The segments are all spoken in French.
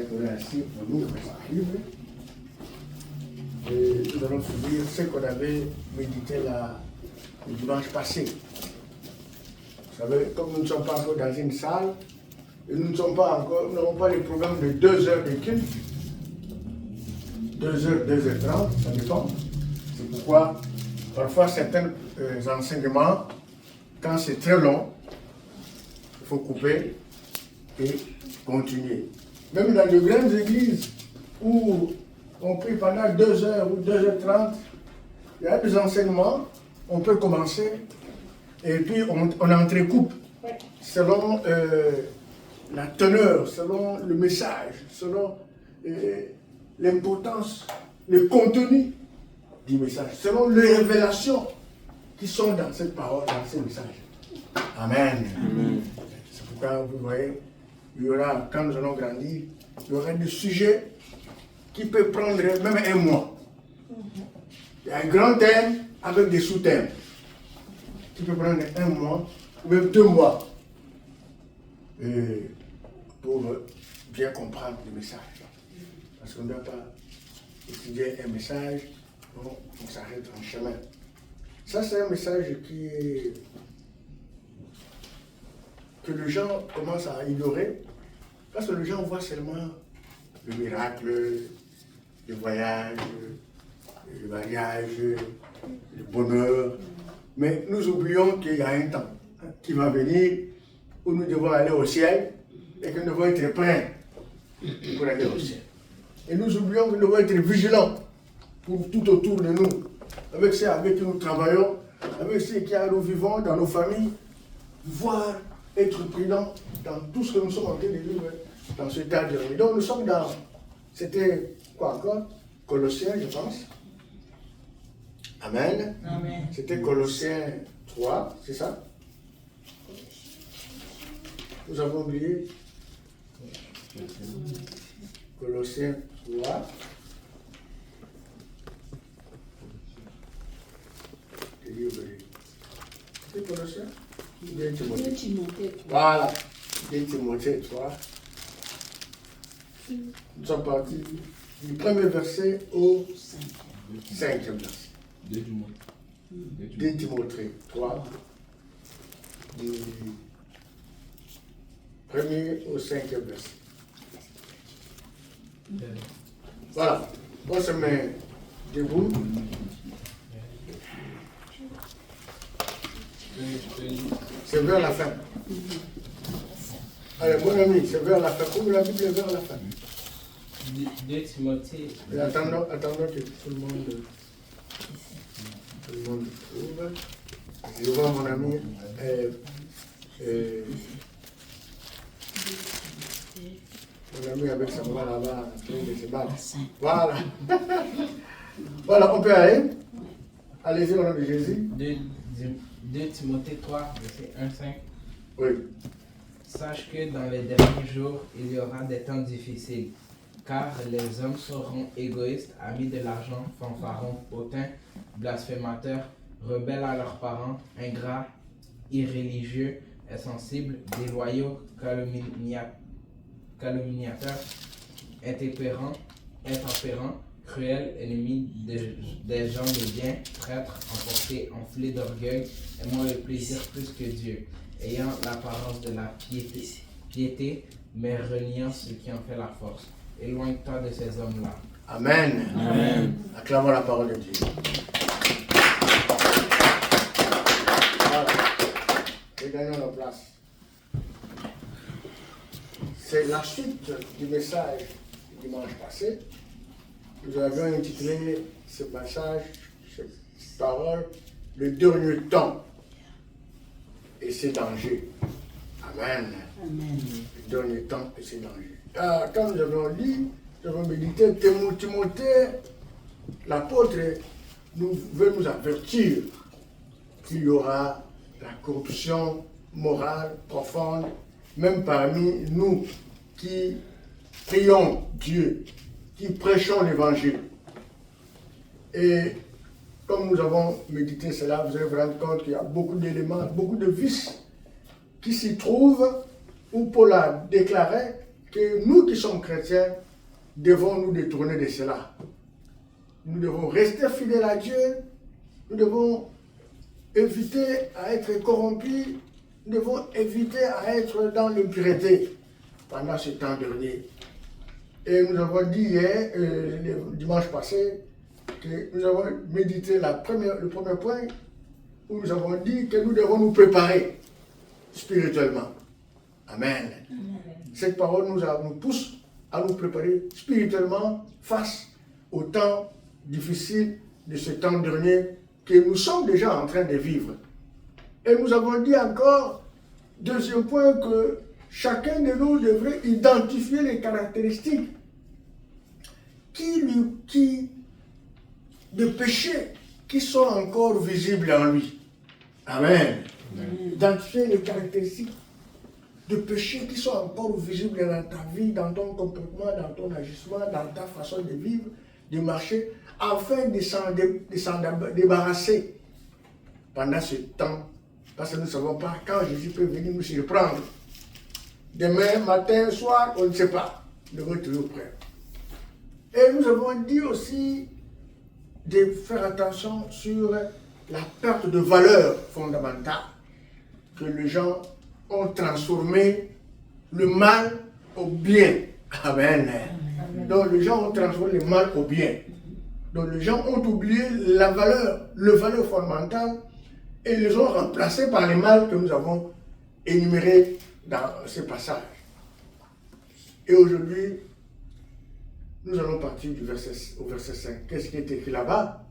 préparé ainsi pour nous suivre. Et nous allons finir ce qu'on avait médité le dimanche passé. Vous savez, comme nous ne sommes pas encore dans une salle, et nous n'avons pas le programme de 2 heures de culte, 2 heures, 2h30, ça dépend. C'est pourquoi, parfois, certains enseignements, quand c'est très long, il faut couper et continuer. Même dans de grandes églises où on prie pendant 2 heures ou 2h30, il y a des enseignements, on peut commencer et puis on entrecoupe selon la teneur, selon le message, selon l'importance, le contenu du message, selon les révélations qui sont dans cette parole, dans ce message. Amen. Amen. C'est pourquoi vous voyez, il y aura, quand nous allons grandir, il y aura des sujets qui peuvent prendre même 1 mois. Il y a un grand thème avec des sous-thèmes qui peut prendre 1 mois ou même 2 mois pour bien comprendre le message. Parce qu'on ne doit pas étudier un message, on s'arrête en chemin. Ça, c'est un message que les gens commencent à ignorer, parce que les gens voient seulement le miracle, le voyage, le mariage, le bonheur. Mais nous oublions qu'il y a un temps qui va venir où nous devons aller au ciel et que nous devons être prêts pour aller au ciel. Et nous oublions que nous devons être vigilants pour tout autour de nous, avec ceux avec qui nous travaillons, avec ceux qui nous vivons dans nos familles, voire être prudents dans tout ce que nous sommes en train de vivre dans ce tas de vie. Donc nous sommes dans, c'était quoi encore? Colossiens, je pense. Amen. Amen. C'était Colossiens 3, c'est ça? Nous avons oublié. Colossiens 3. C'est Colossiens? 2 Timothée. Voilà. 2 Timothée 3. Nous sommes partis du premier verset au 5e verset. 2 Timothée 3. Du premier au 5e verset. Voilà. On se met debout. C'est vers la fin. Allez, mon ami, c'est vers la fin. Ouvre la Bible vers la fin. 2 Timothée. Attendons que tout le monde trouve. Je vois mon ami. Mon ami avec sa voix là-bas, en train de se battre. Voilà. Voilà, on peut aller. Allez-y au nom de Jésus. 2 Timothée 3, verset 1-5. Oui. Sache que dans les derniers jours, il y aura des temps difficiles, car les hommes seront égoïstes, amis de l'argent, fanfarons, hautains, blasphémateurs, rebelles à leurs parents, ingrats, irréligieux, insensibles, déloyaux, calomniateurs, intempérants, cruels, ennemis des gens de bien, traîtres, emportés, enflés d'orgueil, aimant le plaisir plus que Dieu, ayant l'apparence de la piété, mais reniant ce qui en fait la force. Éloigne-toi de ces hommes-là. Amen. Amen. Acclamons la parole de Dieu. Voilà. Et gagnons nos places. C'est la suite du message du dimanche passé. Nous avions intitulé ce passage, cette parole, le dernier temps et ses dangers. Amen. Amen. Le dernier temps et ses dangers. Quand nous avons lu, nous avons médité, Timothée, l'apôtre, veut nous avertir qu'il y aura la corruption morale profonde, même parmi nous qui prions Dieu, qui prêchons l'évangile. Et comme nous avons médité cela, vous allez vous rendre compte qu'il y a beaucoup d'éléments, beaucoup de vices qui s'y trouvent, ou pour la déclarer, que nous qui sommes chrétiens devons nous détourner de cela. Nous devons rester fidèles à Dieu. Nous devons éviter à être corrompus. Nous devons éviter à être dans l'impureté pendant ce temps dernier. Et nous avons dit hier, le dimanche passé, que nous avons médité le premier point où nous avons dit que nous devons nous préparer spirituellement. Amen. Cette parole nous pousse à nous préparer spirituellement face au temps difficile de ce temps dernier que nous sommes déjà en train de vivre. Et nous avons dit encore, deuxième point, que chacun de nous devrait identifier les caractéristiques de péché qui sont encore visibles en lui. Amen. Identifier les caractéristiques de péché qui sont encore visibles dans ta vie, dans ton comportement, dans ton agissement, dans ta façon de vivre, de marcher, afin de s'en débarrasser pendant ce temps. Parce que nous ne savons pas quand Jésus peut venir nous surprendre. Demain, matin, soir, on ne sait pas. Nous devons être toujours prêts. Et nous avons dit aussi de faire attention sur la perte de valeur fondamentale que les gens ont transformé le mal au bien. Amen. Donc les gens ont transformé le mal au bien. Donc les gens ont oublié la valeur fondamentale et les ont remplacés par les mal que nous avons énumérés dans ce passage. Et aujourd'hui, nous allons partir au verset 5. Qu'est-ce qui est écrit là-bas?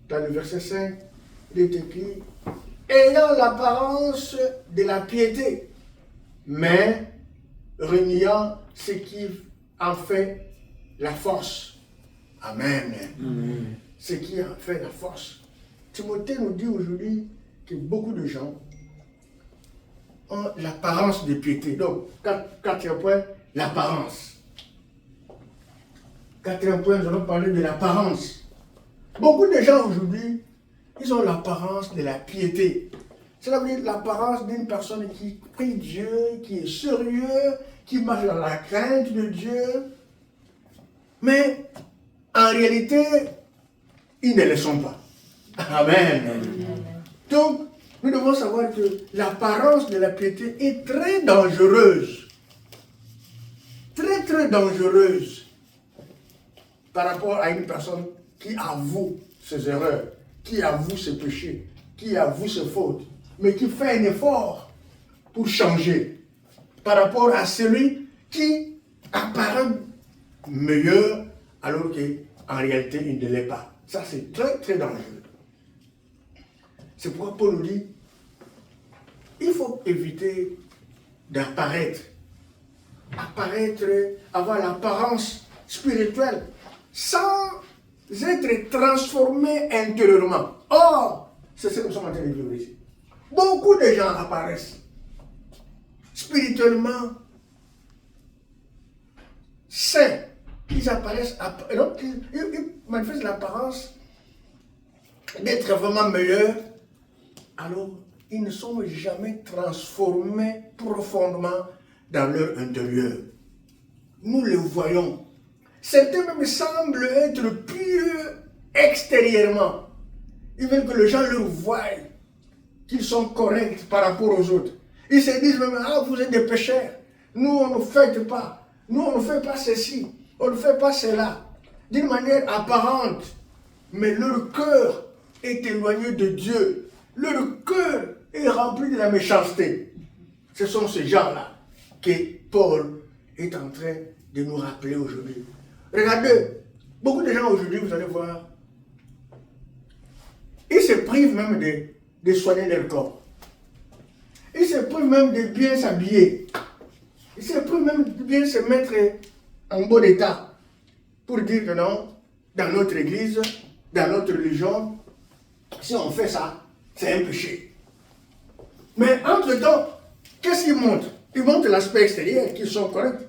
Dans le verset 5, il est écrit « Ayant l'apparence de la piété, mais reniant ce qui en fait la force. » Amen. Ce qui en fait la force. Timothée nous dit aujourd'hui que beaucoup de gens ont l'apparence de piété. Donc, quatrième point, l'apparence. Quatrième point, nous allons parler de l'apparence. Beaucoup de gens aujourd'hui, ils ont l'apparence de la piété. Cela veut dire l'apparence d'une personne qui prie Dieu, qui est sérieux, qui marche dans la crainte de Dieu. Mais en réalité, ils ne le sont pas. Amen. Donc, nous devons savoir que l'apparence de la piété est très dangereuse. Très, très dangereuse par rapport à une personne qui avoue ses erreurs, qui avoue ses péchés, qui avoue ses fautes, mais qui fait un effort pour changer par rapport à celui qui apparaît meilleur alors qu'en réalité il ne l'est pas. Ça c'est très très dangereux. C'est pourquoi Paul nous dit, il faut éviter d'apparaître, avoir l'apparence spirituelle, sans être transformé intérieurement. Or, c'est ce que nous sommes en train de vivre ici. Beaucoup de gens apparaissent spirituellement sains. Ils apparaissent, donc ils manifestent l'apparence d'être vraiment meilleurs, alors ils ne sont jamais transformés profondément dans leur intérieur. Nous le voyons. Certains même semblent être pieux extérieurement. Ils veulent que les gens leur voient qu'ils sont corrects par rapport aux autres. Ils se disent même, ah, vous êtes des pécheurs. Nous, on ne fait pas. Nous, on ne fait pas ceci. On ne fait pas cela. D'une manière apparente. Mais leur cœur est éloigné de Dieu. Leur cœur est rempli de la méchanceté. Ce sont ces gens-là que Paul est en train de nous rappeler aujourd'hui. Regardez, beaucoup de gens aujourd'hui, vous allez voir, ils se privent même de soigner leur corps. Ils se privent même de bien s'habiller. Ils se privent même de bien se mettre en bon état pour dire que non, dans notre église, dans notre religion, si on fait ça, c'est un péché. Mais entre-temps, qu'est-ce qu'ils montrent? Ils montrent l'aspect extérieur, qu'ils sont corrects.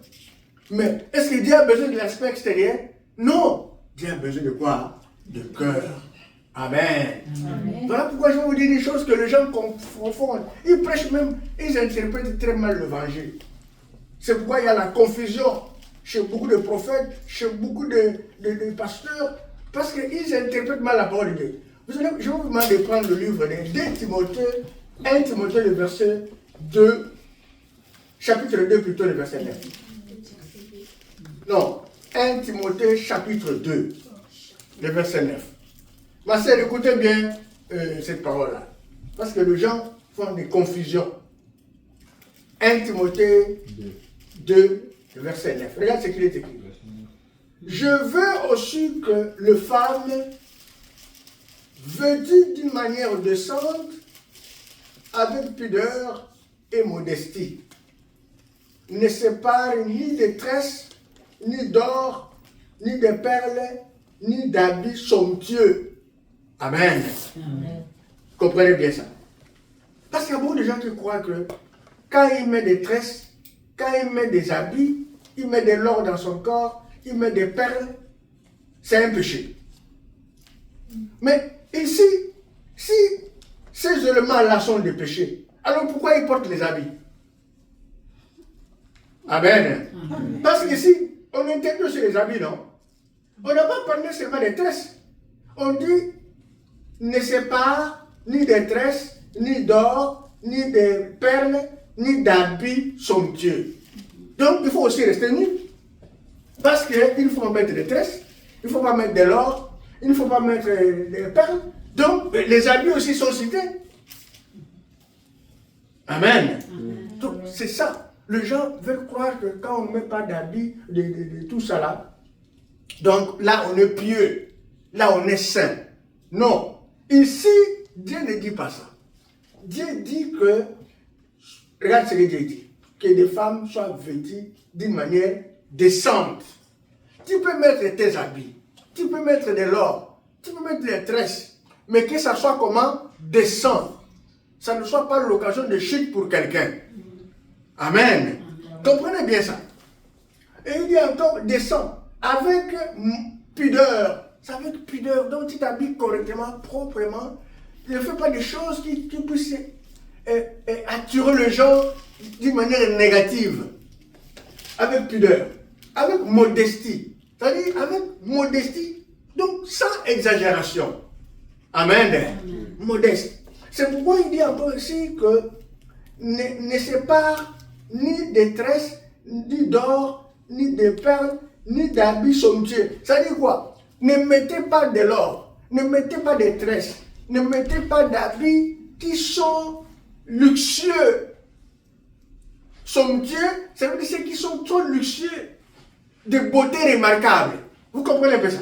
Mais est-ce que Dieu a besoin de l'aspect extérieur? Non. Dieu a besoin de quoi? De cœur. Amen. Amen. Voilà pourquoi je vais vous dire des choses que les gens confondent. Ils prêchent même, ils interprètent très mal l'évangile. C'est pourquoi il y a la confusion chez beaucoup de prophètes, chez beaucoup de pasteurs, parce qu'ils interprètent mal la parole de Dieu. Je vais vous demander de prendre le livre de 2 Timothée, 1 Timothée, le verset 2, chapitre 2, plutôt le verset 9. Non, 1 Timothée, chapitre 2, le verset 9. Ma sœur, écoutez bien cette parole-là, parce que les gens font des confusions. 1 Timothée 2, verset 9. Regarde ce qu'il est écrit. Je veux aussi que les femmes, vêtues d'une manière décente, avec pudeur et modestie, ne séparent ni de tresses, ni d'or, ni de perles, ni d'habits somptueux. Amen. Amen. Comprenez bien ça. Parce qu'il y a beaucoup de gens qui croient que quand il met des tresses, quand il met des habits, il met de l'or dans son corps, il met des perles, c'est un péché. Mais ici, si ces éléments-là sont des péchés, alors pourquoi il porte les habits? Amen. Amen. Parce qu'ici, on interdit sur les habits, non? On n'a pas parlé seulement des tresses. On dit, ne sépare ni des tresses, ni d'or, ni de perles, ni d'habits somptueux. Donc, il faut aussi rester nu. Parce qu'il faut mettre des tresses, il ne faut pas mettre de l'or, il ne faut pas mettre des perles. Donc, les habits aussi sont cités. Amen. Amen. Donc, c'est ça. Les gens veulent croire que quand on ne met pas d'habits, de tout ça là, donc là, on est pieux. Là, on est saint. Non. Ici, Dieu ne dit pas ça. Dieu dit que, regarde ce que Dieu dit, que les femmes soient vêtues d'une manière décente. Tu peux mettre tes habits, tu peux mettre de l'or, tu peux mettre des tresses, mais que ça soit comment? Décent. Ça ne soit pas l'occasion de chute pour quelqu'un. Amen. Comprenez bien ça. Et il dit encore décent, avec pudeur. C'est avec pudeur, donc tu t'habilles correctement, proprement. Ne fais pas des choses qui puissent attirer les gens d'une manière négative. Avec pudeur, avec modestie. C'est-à-dire avec modestie, donc sans exagération. Amen. Amen. Modeste. C'est pourquoi il dit encore ici que ne sépare ni de tresses, ni d'or, ni de perles, ni d'habits somptueux. Ça dit quoi? Ne mettez pas de l'or, ne mettez pas de tresses, ne mettez pas d'habits qui sont luxueux. Somptueux, ça veut dire ceux qui sont trop luxueux, de beauté remarquable. Vous comprenez un peu ça?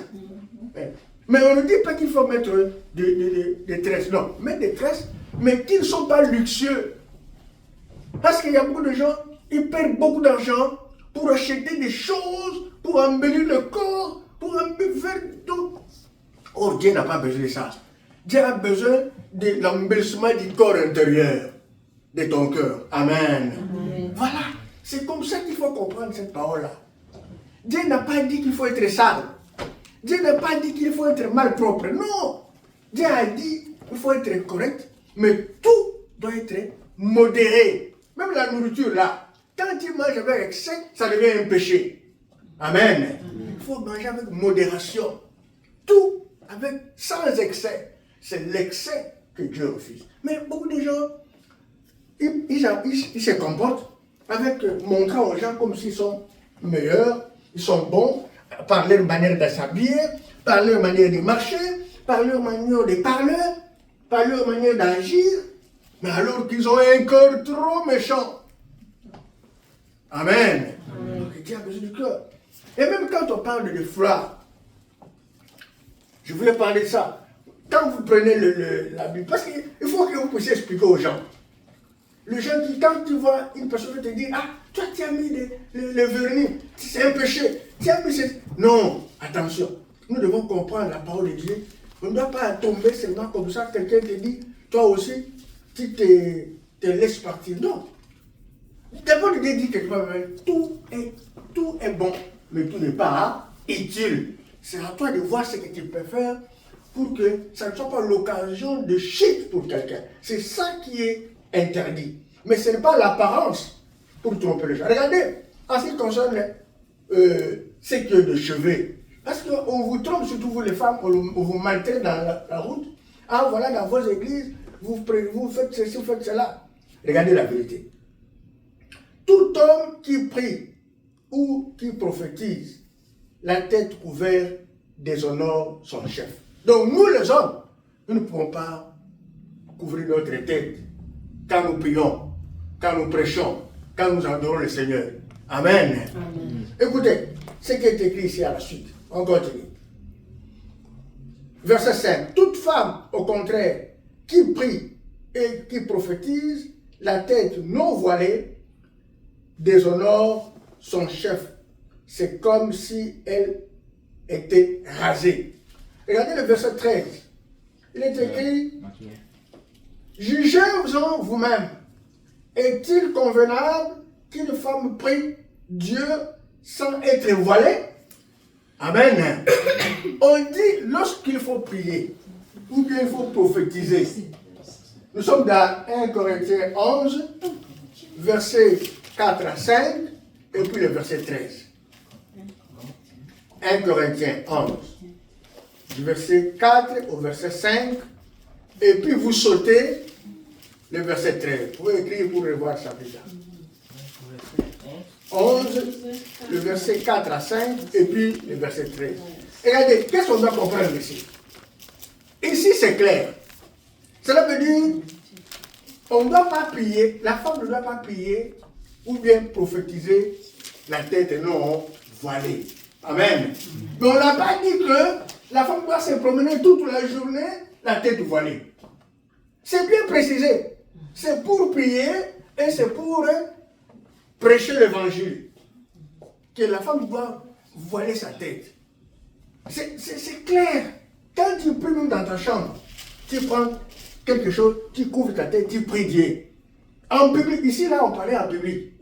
Mais on ne dit pas qu'il faut mettre des tresses. Non, mettre des tresses, mais qui ne sont pas luxueux. Parce qu'il y a beaucoup de gens, ils perdent beaucoup d'argent pour acheter des choses, pour embellir le corps, pour embellir tout. Oh, Dieu n'a pas besoin de ça. Dieu a besoin de l'embellissement du corps intérieur, de ton cœur. Amen. Amen. Voilà, c'est comme ça qu'il faut comprendre cette parole-là. Dieu n'a pas dit qu'il faut être sale. Dieu n'a pas dit qu'il faut être malpropre. Non. Dieu a dit qu'il faut être correct, mais tout doit être modéré. Même la nourriture là, quand tu manges avec excès, ça devient un péché. Amen. Amen. Il faut manger avec modération. Tout sans excès. C'est l'excès que Dieu refuse. Mais beaucoup de gens, ils se comportent avec montrant aux gens comme s'ils sont meilleurs, ils sont bons, par leur manière de s'habiller, par leur manière de marcher, par leur manière de parler, par leur manière d'agir, mais alors qu'ils ont un cœur trop méchant. Amen. Donc Dieu a besoin du cœur. Et même quand on parle de foi, je voulais parler de ça. Quand vous prenez la Bible, parce qu'il faut que vous puissiez expliquer aux gens. Les gens qui, quand tu vois une personne te dire, ah, toi tu as mis le vernis, c'est un péché. Tu as mis Non, attention. Nous devons comprendre la parole de Dieu. On ne doit pas tomber seulement comme ça. Quelqu'un te dit, toi aussi, tu te laisses partir. Non. D'abord, Dieu dit quelque part, tout est bon, mais tout n'est pas utile. C'est à toi de voir ce que tu peux faire pour que ça ne soit pas l'occasion de chute pour quelqu'un. C'est ça qui est interdit. Mais ce n'est pas l'apparence pour tromper les gens. Regardez, en ce qui concerne ce qui est de chevet. Parce qu'on vous trompe, surtout vous les femmes, on vous maltraite dans la route. Ah voilà, dans vos églises, vous faites ceci, vous faites cela. Regardez la vérité. Tout homme qui prie ou qui prophétise, la tête couverte déshonore son chef. Donc nous les hommes, nous ne pouvons pas couvrir notre tête quand nous prions, quand nous prêchons, quand nous adorons le Seigneur. Amen. Amen. Écoutez, ce qui est écrit ici à la suite. On continue. Verset 5. Toute femme, au contraire, qui prie et qui prophétise, la tête non voilée, déshonore son chef. C'est comme si elle était rasée. Regardez le verset 13. Il est écrit, jugez-en vous-même. Est-il convenable qu'une femme prie Dieu sans être voilée? Amen. On dit lorsqu'il faut prier, ou bien il faut prophétiser. Nous sommes dans 1 Corinthiens 11, versets 4 à 5, et puis le verset 13. 1 Corinthiens 11, du verset 4 au verset 5, et puis vous sautez le verset 13. Vous pouvez écrire pour revoir ça déjà. 11, le verset 4 à 5, et puis le verset 13. Regardez, qu'est-ce qu'on doit comprendre ici? Ici, c'est clair. Cela veut dire, on ne doit pas prier, la femme ne doit pas prier, ou bien prophétiser la tête non voilée. Amen. Mais on n'a pas dit que la femme doit se promener toute la journée, la tête voilée. C'est bien précisé. C'est pour prier et c'est pour prêcher l'évangile. Que la femme doit voiler sa tête. C'est clair. Quand tu pries même dans ta chambre, tu prends quelque chose, tu couvres ta tête, tu pries Dieu. En public, ici là on parlait en public.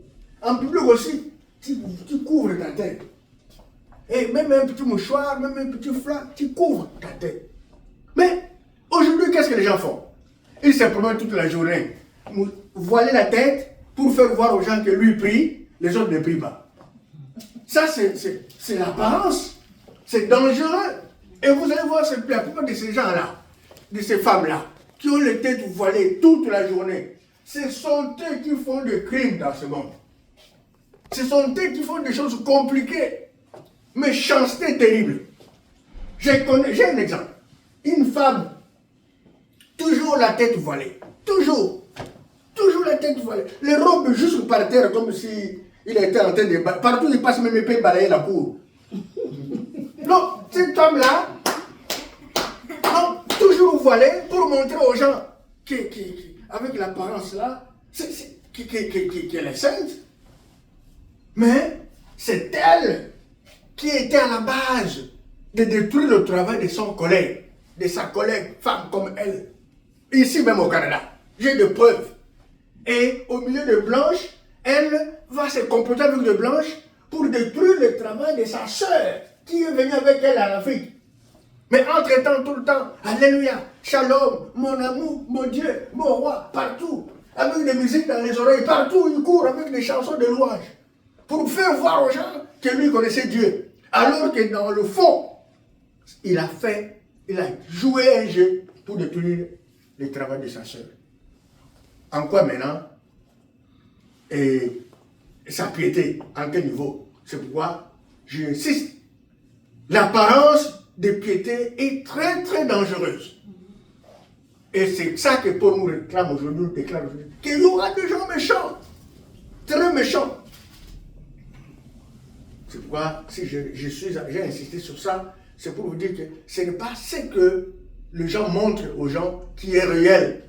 En public aussi, tu couvres ta tête. Et même un petit mouchoir, même un petit flanc, tu couvres ta tête. Mais aujourd'hui, qu'est-ce que les gens font? Ils se promènent toute la journée. Voiler la tête pour faire voir aux gens que lui prie, les autres ne prient pas. Ça, c'est l'apparence. C'est dangereux. Et vous allez voir la plupart de ces gens-là, de ces femmes-là, qui ont les têtes voilées toute la journée. Ce sont eux qui font des crimes dans ce monde. Ce sont eux qui font des choses compliquées. Méchanceté terrible. J'ai un exemple. Une femme, toujours la tête voilée. Toujours. Toujours la tête voilée. Les robes jusque par terre, comme si il était en train de... Partout, il passe même, il peut balayer la cour. Non, cette femme-là, toujours voilée pour montrer aux gens avec l'apparence là, qu'elle est sainte. Mais c'est elle qui était à la base de détruire le travail de son collègue, de sa collègue femme comme elle, ici même au Canada. J'ai des preuves. Et au milieu de Blanche, elle va se comporter avec de Blanche pour détruire le travail de sa sœur qui est venue avec elle en Afrique. Mais entre-temps, tout le temps, alléluia, shalom, mon amour, mon Dieu, mon roi, partout, avec des musiques dans les oreilles, partout, il court avec des chansons de louange, pour faire voir aux gens que lui connaissait Dieu. Alors que dans le fond, il a joué un jeu pour détruire le travail de sa sœur. En quoi maintenant? Et sa piété, en quel niveau? C'est pourquoi j'insiste. L'apparence de piété est très très dangereuse. Et c'est ça que Paul nous réclame aujourd'hui, nous déclare aujourd'hui. Qu'il y aura des gens méchants, très méchants. C'est pourquoi, si j'ai insisté sur ça, c'est pour vous dire que ce n'est pas ce que les gens montrent aux gens qui est réel.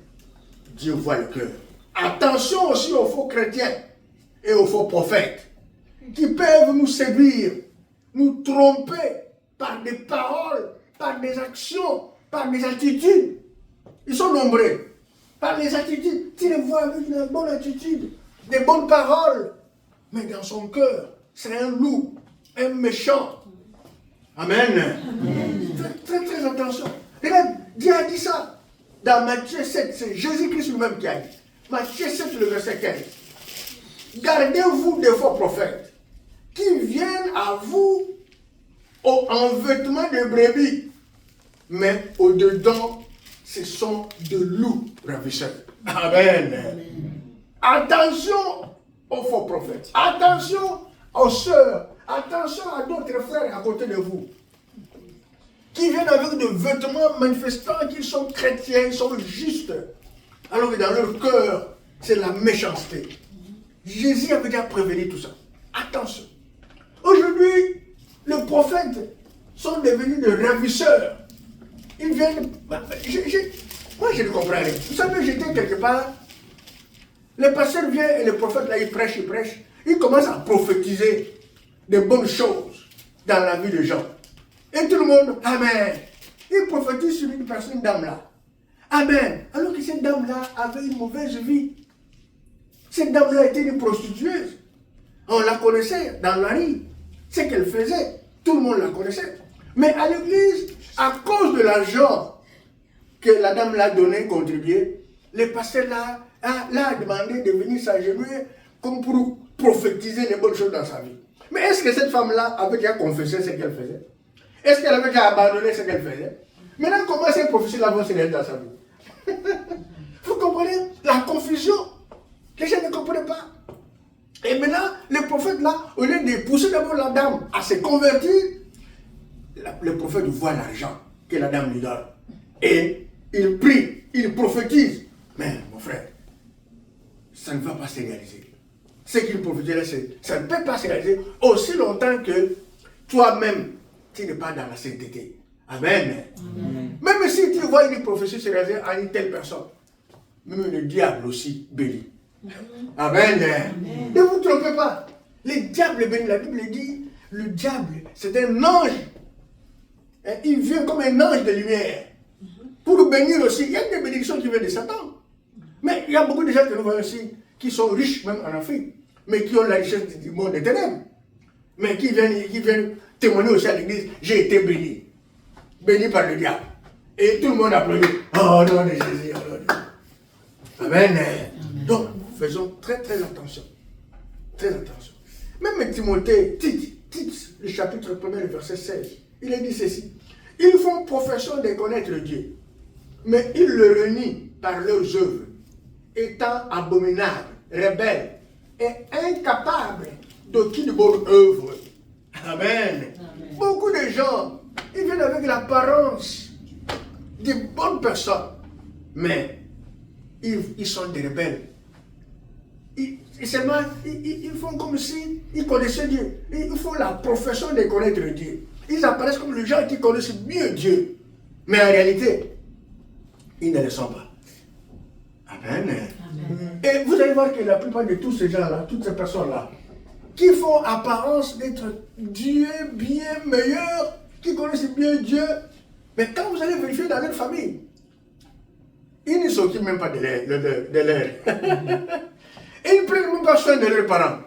Dieu voit le cœur. Attention aussi aux faux chrétiens et aux faux prophètes qui peuvent nous séduire, nous tromper par des paroles, par des actions, par des attitudes. Ils sont nombreux. Par les attitudes, tu les vois avec une bonne attitude, des bonnes paroles, mais dans son cœur, c'est un loup, un méchant. Amen. Amen. Très, très attention. Regarde, Dieu a dit ça dans Matthieu 7, c'est Jésus-Christ lui-même qui a dit. Matthieu 7, le verset 15. Gardez-vous des faux prophètes qui viennent à vous en vêtements de brebis, mais au-dedans, ce sont de loups ravisseurs. Amen. Attention aux faux prophètes. Attention aux sœurs. Attention à d'autres frères à côté de vous, qui viennent avec des vêtements manifestant qu'ils sont chrétiens, ils sont justes, alors que dans leur cœur, c'est la méchanceté. Jésus avait déjà prévenu tout ça. Attention. Aujourd'hui, les prophètes sont devenus des ravisseurs. Ils viennent... moi, je ne comprends rien. Vous savez, j'étais quelque part, le pasteur vient et le prophète, là, il prêche. Il commence à prophétiser de bonnes choses dans la vie des gens. Et tout le monde, Amen. Il prophétise sur une personne, dame-là. Amen. Alors que cette dame-là avait une mauvaise vie. Cette dame-là était une prostitueuse. On la connaissait dans la rue. Ce qu'elle faisait, tout le monde la connaissait. Mais à l'église, à cause de l'argent que la dame l'a donné, contribué, le pasteur l'a demandé de venir s'agenouiller comme pour prophétiser les bonnes choses dans sa vie. Mais est-ce que cette femme-là avait déjà confessé ce qu'elle faisait? Est-ce qu'elle avait déjà abandonné ce qu'elle faisait? Maintenant, comment ces prophéties-là vont se réaliser dans sa vie? Vous comprenez la confusion? Les gens ne comprenaient pas. Et maintenant, le prophète là, au lieu de pousser d'abord la dame à se convertir, le prophète voit l'argent que la dame lui donne. Et il prie, il prophétise. Mais mon frère, ça ne va pas se réaliser. Ce qu'il prophétise, ça ne peut pas se réaliser aussi longtemps que toi-même, tu n'es pas dans la sainteté. Amen. Amen. Même si tu vois une prophétie se réaliser à une telle personne, même le diable aussi bénit. Amen. Amen. Ne vous trompez pas. Le diable bénit. La Bible dit, le diable, c'est un ange. Et il vient comme un ange de lumière. Pour bénir aussi. Il y a des bénédictions qui viennent de Satan. Mais il y a beaucoup de gens que nous voyons aussi, qui sont riches même en Afrique, mais qui ont la richesse du monde des ténèbres. Mais qui viennent témoigner aussi à l'église, j'ai été béni. Béni par le diable. Et tout le monde applaudit. Oh non de Jésus. Oh, Amen. Amen. Donc, faisons très très attention. Très attention. Même Timothée, Tite, le chapitre 1er, le verset 16, il a dit ceci. Ils font profession de connaître Dieu, mais ils le renient par leurs œuvres, étant abominables, rebelles et incapables d'aucune bonne œuvre. Amen. Amen. Beaucoup de gens, ils viennent avec l'apparence de bonnes personnes, mais ils sont des rebelles. Ils font comme si ils connaissaient Dieu. Ils font la profession de connaître Dieu. Ils apparaissent comme les gens qui connaissent mieux Dieu. Mais en réalité, ils ne le sont pas. Amen. Amen. Et vous allez voir que la plupart de tous ces gens-là, toutes ces personnes-là, qui font apparence d'être Dieu bien meilleur, qui connaissent bien Dieu, mais quand vous allez vérifier dans leur famille, ils ne s'occupent même pas de l'air. Et ils ne prennent même pas soin de leurs parents.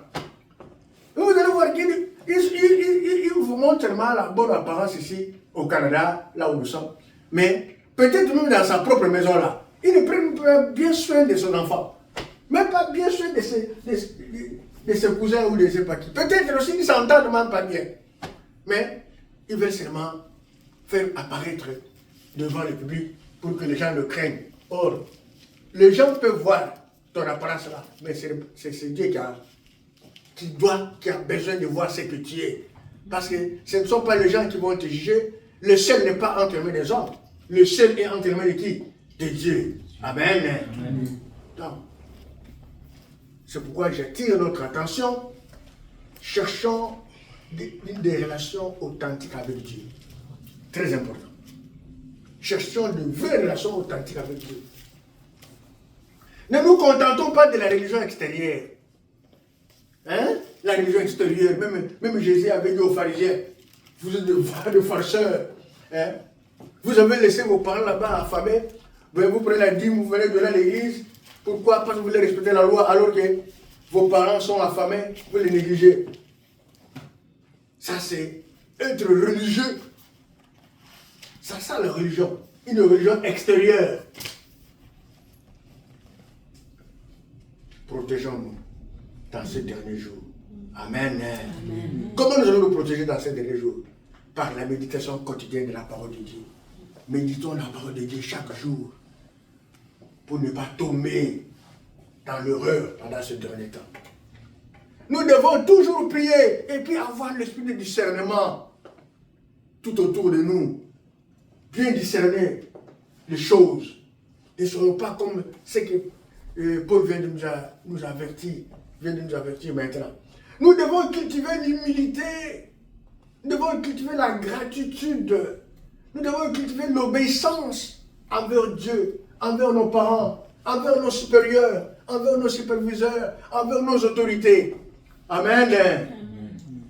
Vous allez voir qu'ils vous montrent tellement la bonne apparence ici, au Canada, là où nous sommes. Mais peut-être même dans sa propre maison là, ils ne prennent pas bien soin de son enfant. Même pas bien soin de ses cousins ou de ses paquis. Peut-être aussi ils ne s'entendent même pas bien. Mais ils veulent seulement faire apparaître devant le public pour que les gens le craignent. Or, les gens peuvent voir ton apparence là, mais c'est Dieu qui a besoin de voir ce que tu es. Parce que ce ne sont pas les gens qui vont te juger. Le seul n'est pas entre les mains des hommes. Le seul est entre les mains de qui? De Dieu. Amen. Amen. Donc, c'est pourquoi j'attire notre attention. Cherchons des relations authentiques avec Dieu. Très important. Cherchons de vraies relations authentiques avec Dieu. Ne nous contentons pas de la religion extérieure. Hein? La religion extérieure, même Jésus avait dit aux pharisiens, vous êtes de farceurs. Hein? Vous avez laissé vos parents là-bas affamés, vous prenez la dîme, vous venez donner à l'église. Pourquoi? Parce que vous voulez respecter la loi alors que vos parents sont affamés, vous les négligez. Ça c'est être religieux. C'est ça la religion. Une religion extérieure. Protégeons-nous dans ces derniers jours. Amen. Comment nous allons nous protéger dans ces derniers jours? Par la méditation quotidienne de la parole de Dieu. Méditons la parole de Dieu chaque jour pour ne pas tomber dans l'erreur pendant ce dernier temps. Nous devons toujours prier et puis avoir l'esprit de discernement tout autour de nous. Bien discerner les choses. Ne soyons pas comme ce que Paul vient de nous avertir maintenant. Nous devons cultiver l'humilité. Nous devons cultiver la gratitude. Nous devons cultiver l'obéissance envers Dieu, envers nos parents, envers nos supérieurs, envers nos superviseurs, envers nos autorités. Amen.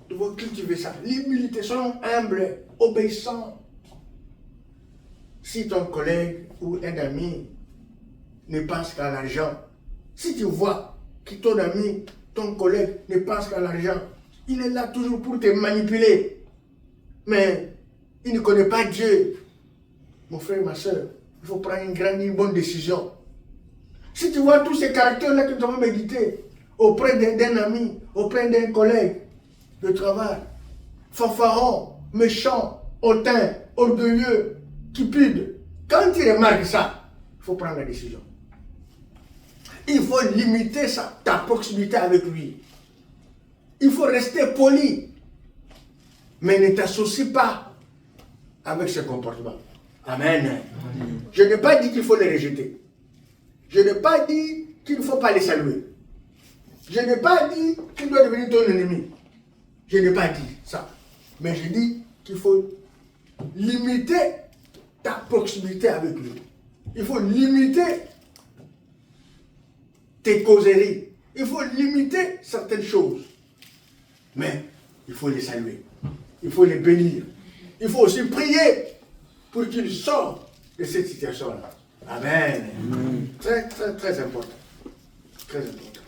Nous devons cultiver ça. L'humilité, soyons humbles, obéissants. Si ton collègue ou un ami ne pense qu'à l'argent, si tu vois que ton ami, ton collègue ne pense qu'à l'argent, il est là toujours pour te manipuler. Mais il ne connaît pas Dieu. Mon frère, ma soeur, il faut prendre une bonne décision. Si tu vois tous ces caractères-là que nous avons médités auprès d'un ami, auprès d'un collègue de travail, fanfaron, méchant, hautain, orgueilleux, cupide, quand tu remarques ça, il faut prendre la décision. Il faut limiter ta proximité avec lui. Il faut rester poli. Mais ne t'associe pas avec ce comportement. Amen. Amen. Je n'ai pas dit qu'il faut les rejeter. Je n'ai pas dit qu'il ne faut pas les saluer. Je n'ai pas dit qu'il doit devenir ton ennemi. Je n'ai pas dit ça. Mais je dis qu'il faut limiter ta proximité avec lui. Il faut limiter tes causeries. Il faut limiter certaines choses. Mais il faut les saluer. Il faut les bénir. Il faut aussi prier pour qu'ils sortent de cette situation-là. Amen. Très, très, très important. Très important.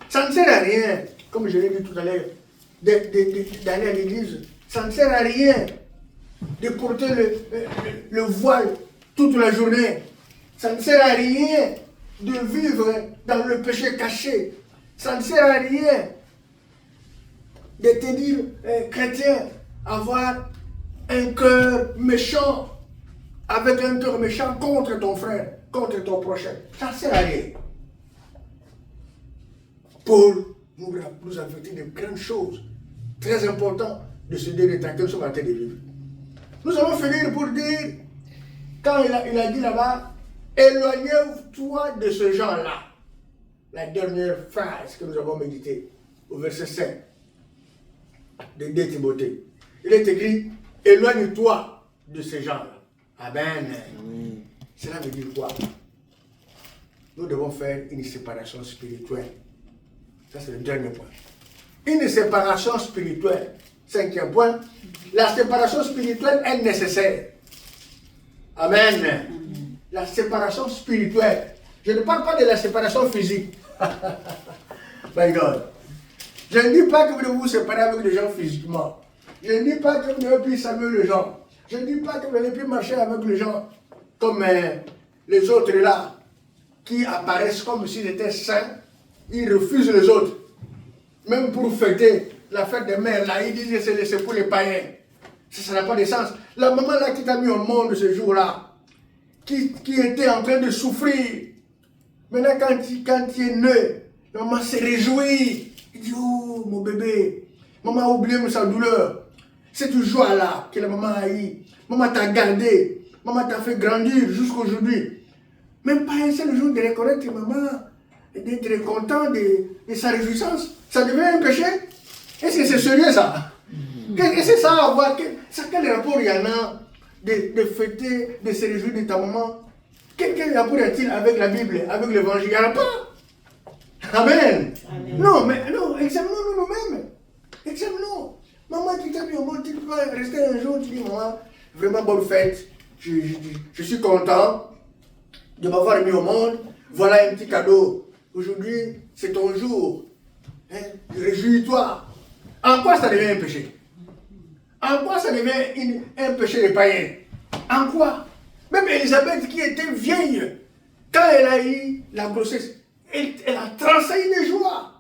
Ça ne sert à rien, comme je l'ai dit tout à l'heure, d'aller à l'église. Ça ne sert à rien de porter le voile toute la journée. Ça ne sert à rien de vivre dans le péché caché. Ça ne sert à rien de te dire, chrétien, avoir un cœur méchant, avec un cœur méchant contre ton frère, contre ton prochain. Ça ne sert à rien. Paul nous avertit de grandes choses, très importantes de ce dernier temps que nous sommes en train de vivre. Nous allons finir pour dire, quand il a dit là-bas, éloignez-toi de ce genre-là. La dernière phrase que nous avons méditée, au verset 5 de 2 Timothée. Il est écrit, éloigne-toi de ces gens-là. Amen. Cela veut dire quoi? Nous devons faire une séparation spirituelle. Ça, c'est le dernier point. Une séparation spirituelle. 5e point. La séparation spirituelle est nécessaire. Amen. La séparation spirituelle. Je ne parle pas de la séparation physique. My God. Je ne dis pas que vous devez vous séparer avec les gens physiquement. Je ne dis pas que vous devez plus saluer les gens. Je ne dis pas que vous n'allez plus marcher avec les gens comme les autres là, qui apparaissent comme s'ils étaient saints. Ils refusent les autres. Même pour fêter la fête des mères, là, ils disent que c'est pour les païens. Ça n'a pas de sens. La maman là qui t'a mis au monde ce jour-là, qui était en train de souffrir, maintenant quand tu es né, la maman se réjouit. Il dit, oh mon bébé, maman a oublié sa douleur. Cette joie-là que la maman a eue, maman t'a gardé, maman t'a fait grandir jusqu'à aujourd'hui. Même pas un seul jour de reconnaître maman, d'être content de sa réjouissance. Ça devient un péché? Est-ce que c'est sérieux ça? Est-ce que ça a à voir? Quel rapport il y en a de fêter, de se réjouir de ta maman? Quel rapport y a-t-il avec la Bible, avec l'évangile? Il n'y en a pas. Amen. Amen. Non, mais non, examinons-nous nous-mêmes. Examinons. Maman qui t'a mis au monde, tu peux rester un jour, tu dis, maman, vraiment bonne fête. Je suis content de m'avoir mis au monde. Voilà un petit cadeau. Aujourd'hui, c'est ton jour. Hein? Réjouis-toi. En quoi ça devient un péché? En quoi ça devient un péché de païen? En quoi? Même Élisabeth qui était vieille, quand elle a eu la grossesse, elle a tressailli de joie.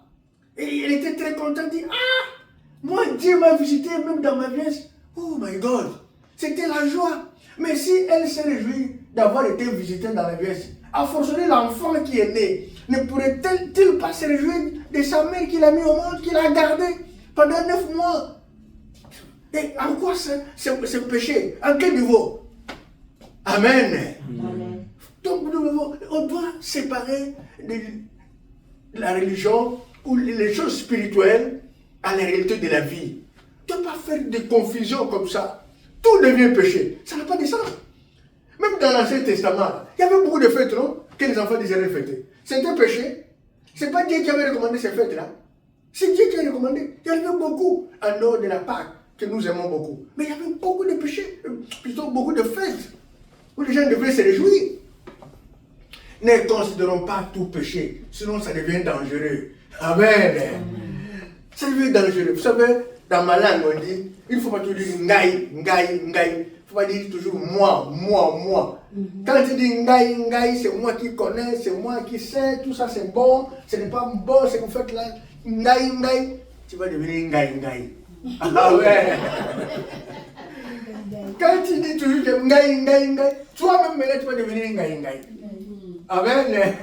Et elle était très contente, dit, ah, Moi, Dieu m'a visité même dans ma vieillesse. Oh my God, c'était la joie. Mais si elle s'est réjouie d'avoir été visitée dans la vieillesse, à fortiori l'enfant qui est né, ne pourrait-il pas se réjouir de sa mère qu'il a mis au monde, qu'il a gardé pendant 9 mois? Et en quoi c'est péché? À quel niveau? Amen. Amen. Donc, on doit séparer la religion ou les choses spirituelles à la réalité de la vie. Tu ne dois pas faire des confusions comme ça. Tout devient péché. Ça n'a pas de sens. Même dans l'Ancien Testament, il y avait beaucoup de fêtes, non? Que les enfants désiraient fêter. C'était péché. Ce n'est pas Dieu qui avait recommandé ces fêtes-là. C'est Dieu qui a recommandé. Il y en avait beaucoup en dehors de la Pâque que nous aimons beaucoup. Mais il y avait beaucoup de péchés, plutôt beaucoup de fêtes où les gens devaient se réjouir. Ne considérons pas tout péché, sinon ça devient dangereux. Amen. Ça devient dangereux. Vous savez, dans ma langue, on dit, il ne faut pas toujours dire ngai, ngai, ngai. Il ne faut pas dire toujours moi, moi, moi. Quand tu dis ngai, ngai, c'est moi qui connais, c'est moi qui sais, tout ça c'est bon, ce n'est pas bon, ce que vous faites là. Ngai, ngai, tu vas devenir ngai, ngai. Ah ouais. Quand tu dis toujours que ngai, ngai, ngai, toi-même maintenant tu vas devenir ngai, ngai. Amen.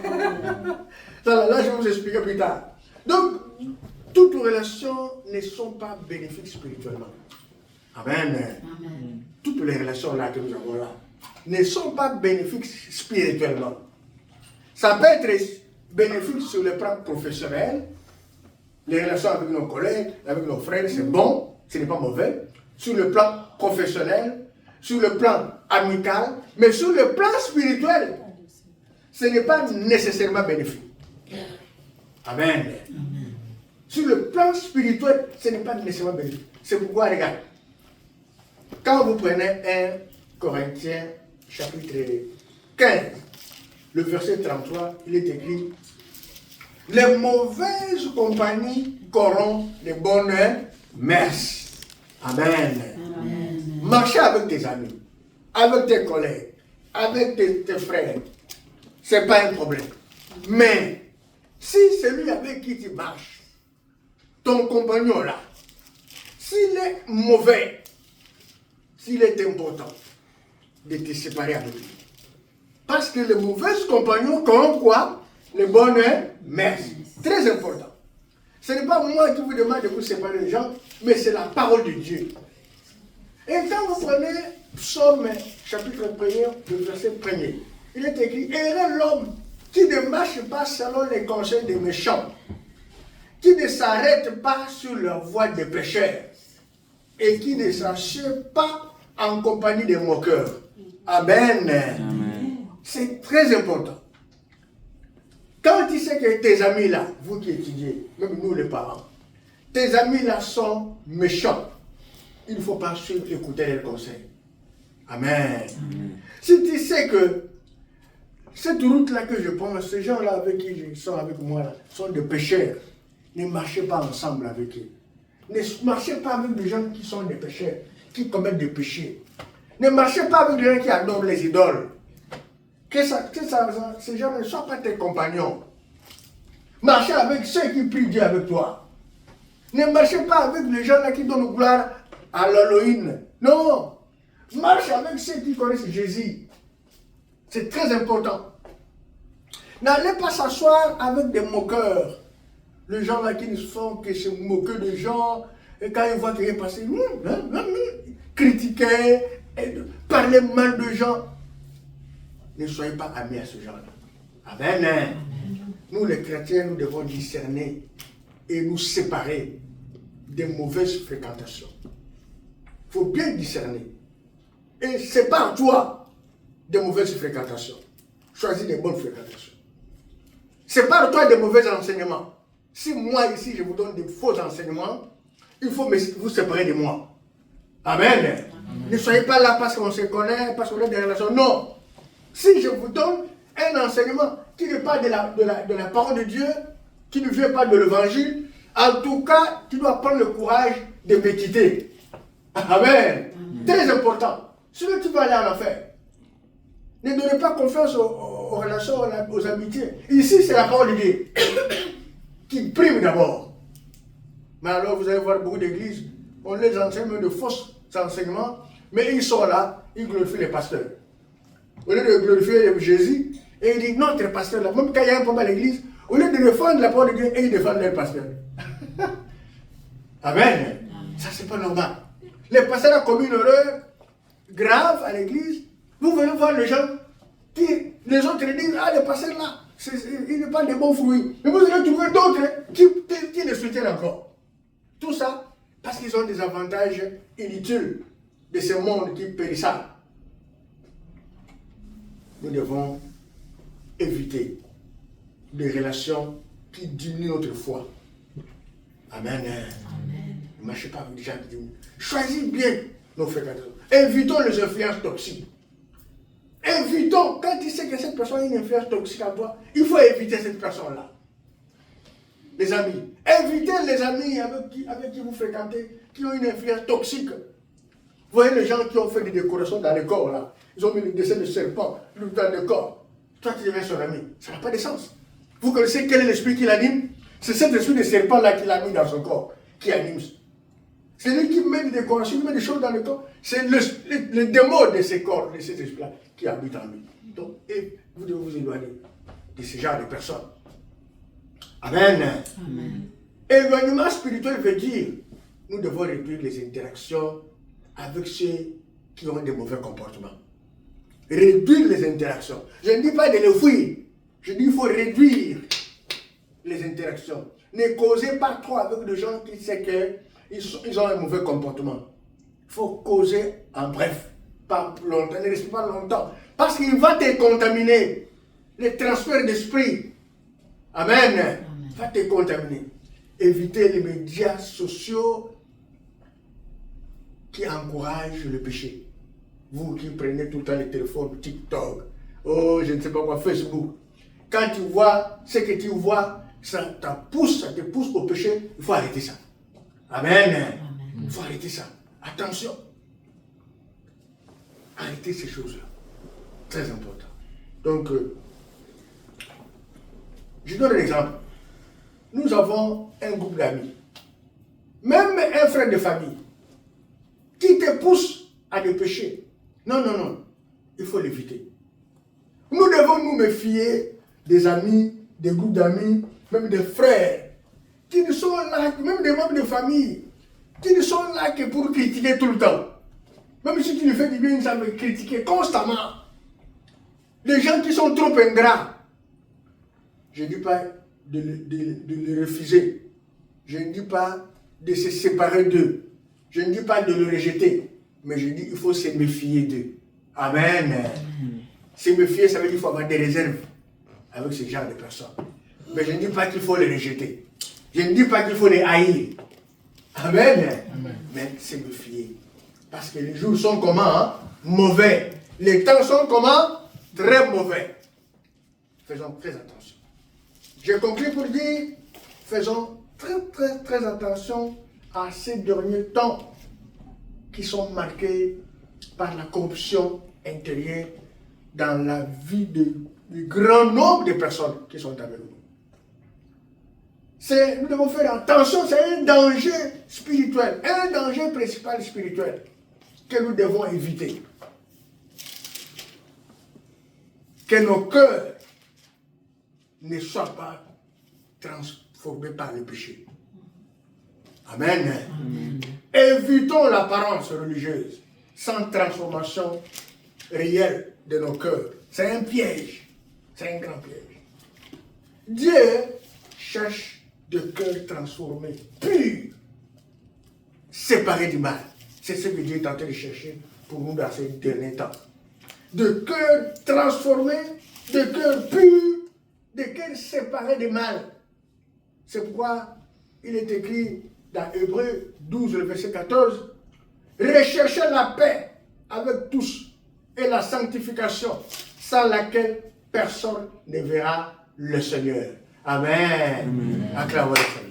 Ça, là, je vais vous expliquer plus tard. Donc, toutes les relations ne sont pas bénéfiques spirituellement. Amen. Amen. Toutes les relations là que nous avons là ne sont pas bénéfiques spirituellement. Ça peut être bénéfique sur le plan professionnel. Les relations avec nos collègues, avec nos frères, c'est bon, ce n'est pas mauvais. Sur le plan professionnel, sur le plan amical, mais sur le plan spirituel, ce n'est pas nécessairement bénéfique. Amen. Amen. Sur le plan spirituel, ce n'est pas nécessairement bénéfique. C'est pourquoi, regarde, quand vous prenez 1 Corinthiens, chapitre 15, le verset 33, il est écrit: les mauvaises compagnies corrompent les bonnes mœurs. Amen. Amen. Marcher avec tes amis, avec tes collègues, avec tes frères, ce n'est pas un problème. Mais si celui avec qui tu marches, ton compagnon là, s'il est mauvais, s'il est important de te séparer avec lui. Parce que le mauvais compagnon corrompt quoi? Les bonnes mœurs. Très important. Ce n'est pas moi qui vous demande de vous séparer des gens, mais c'est la parole de Dieu. Et quand vous prenez Psaume chapitre 1er, le verset 1er, il est écrit: heureux l'homme qui ne marche pas selon les conseils des méchants, qui ne s'arrête pas sur leur voie des pécheurs, et qui ne s'assied pas en compagnie des moqueurs. Amen. Amen. C'est très important. Quand tu sais que tes amis là, vous qui étudiez, même nous les parents, tes amis là sont méchants, il ne faut pas suivre, écouter leurs conseils. Amen. Amen. Si tu sais que cette route-là que je prends, ces gens-là avec qui ils sont avec moi là, sont des pécheurs, ne marchez pas ensemble avec eux. Ne marchez pas avec des gens qui sont des pécheurs, qui commettent des péchés. Ne marchez pas avec des gens qui adorent les idoles. Ces gens ne soient pas tes compagnons. Marchez avec ceux qui prient Dieu avec toi. Ne marchez pas avec les gens là qui donnent gloire à l'Elohim. Non. Marche avec ceux qui connaissent Jésus. C'est très important. N'allez pas s'asseoir avec des moqueurs. Les gens là qui ne font que se moquer des gens. Et quand ils voient quelqu'un passer, critiquer, parler mal de gens. Ne soyez pas amis à ce genre-là. Amen. Amen. Nous les chrétiens, nous devons discerner et nous séparer des mauvaises fréquentations. Il faut bien discerner. Et sépare-toi des mauvaises fréquentations. Choisis des bonnes fréquentations. Sépare-toi des mauvais enseignements. Si moi ici je vous donne des faux enseignements, il faut vous séparer de moi. Amen. Amen. Ne soyez pas là parce qu'on se connaît, parce qu'on a des relations. Non. Si je vous donne un enseignement qui n'est pas de la parole de Dieu, qui ne vient pas de l'évangile, en tout cas, tu dois prendre le courage de me quitter. Amen. Amen. Très important. Sinon, tu vas aller en enfer. Ne donnez pas confiance aux relations, aux amitiés. Ici, c'est la parole de Dieu qui prime d'abord. Mais alors, vous allez voir beaucoup d'églises, on les enseigne de fausses enseignements, mais ils sont là, ils glorifient les pasteurs. Au lieu de glorifier Jésus, et ils disent non, tu es pasteur là. Même quand il y a un problème à l'église, au lieu de défendre la parole de Dieu, ils défendent les pasteurs. Amen. Ça, c'est pas normal. Les pasteurs ont commis une erreur grave à l'église. Vous venez voir les gens qui, les autres disent, ah, les pasteurs là, ils ne parlent des bons fruits. Mais vous allez trouver d'autres qui les soutiennent encore. Tout ça parce qu'ils ont des avantages inutiles de ce monde qui périssable. Nous devons éviter des relations qui diminuent notre foi. Amen. Amen. Ne marchez pas avec des gens qui diminuent. Choisis bien nos fréquentations. Évitons les influences toxiques. Évitons, quand tu sais que cette personne a une influence toxique à toi, il faut éviter cette personne-là. Les amis. Évitez les amis avec qui vous fréquentez, qui ont une influence toxique. Vous voyez les gens qui ont fait des décorations dans le corps, là. Ils ont mis le dessin de serpent dans le corps. Toi, tu deviens son ami. Ça n'a pas de sens. Vous connaissez quel est l'esprit qui l'anime? C'est cet esprit de serpent-là qui l'a mis dans son corps, qui anime. C'est lui qui met des décorations, qui met des choses dans le corps. C'est le démon de ces corps, de ces esprits-là, qui habite en lui. Donc, vous devez vous éloigner de ce genre de personnes. Amen. Amen. Éloignement spirituel veut dire, nous devons réduire les interactions avec ceux qui ont des mauvais comportements. Réduire les interactions. Je ne dis pas de les fuir. Je dis qu'il faut réduire les interactions. Ne causez pas trop avec des gens qui savent qu'ils ont un mauvais comportement. Il faut causer en bref. Pas longtemps. Ne restez pas longtemps. Parce qu'il va te contaminer. Les transferts d'esprit. Amen. Amen. Va te contaminer. Évitez les médias sociaux qui encouragent le péché. Vous qui prenez tout le temps les téléphones, TikTok, oh, je ne sais pas quoi, Facebook. Quand tu vois ce que tu vois, ça te pousse au péché, il faut arrêter ça. Amen. Amen. Il faut arrêter ça. Attention. Arrêtez ces choses-là. Très important. Donc, je donne un exemple. Nous avons un groupe d'amis. Même un frère de famille qui te pousse à des péchés. Non, non, non. Il faut l'éviter. Nous devons nous méfier des amis, des groupes d'amis, même des frères, qui ne sont là, même des membres de famille, qui ne sont là que pour critiquer tout le temps. Même si tu lui fais du bien, ils savent critiquer constamment. Les gens qui sont trop ingrats. Je ne dis pas de les refuser. Je ne dis pas de se séparer d'eux. Je ne dis pas de le rejeter. Mais je dis qu'il faut se méfier d'eux. Amen. Se méfier, ça veut dire qu'il faut avoir des réserves avec ce genre de personnes. Mais je ne dis pas qu'il faut les rejeter. Je ne dis pas qu'il faut les haïr. Amen. Amen. Mais se méfier. Parce que les jours sont comment? Hein? Mauvais. Les temps sont comment? Très mauvais. Faisons très attention. Je conclue pour dire, faisons très attention à ces derniers temps qui sont marqués par la corruption intérieure dans la vie du grand nombre de personnes qui sont avec nous. Nous devons faire attention, c'est un danger spirituel, un danger principal spirituel que nous devons éviter. Que nos cœurs ne soient pas transformés par le péché. Amen. Amen. Évitons l'apparence religieuse sans transformation réelle de nos cœurs. C'est un piège. C'est un grand piège. Dieu cherche de cœurs transformés, purs, séparés du mal. C'est ce que Dieu est en train de chercher pour nous dans ces derniers temps. De cœurs transformés, de cœurs purs, de cœurs séparés du mal. C'est pourquoi il est écrit dans Hébreux 12, le verset 14, recherchez la paix avec tous et la sanctification, sans laquelle personne ne verra le Seigneur. Amen. Acclamons le Seigneur.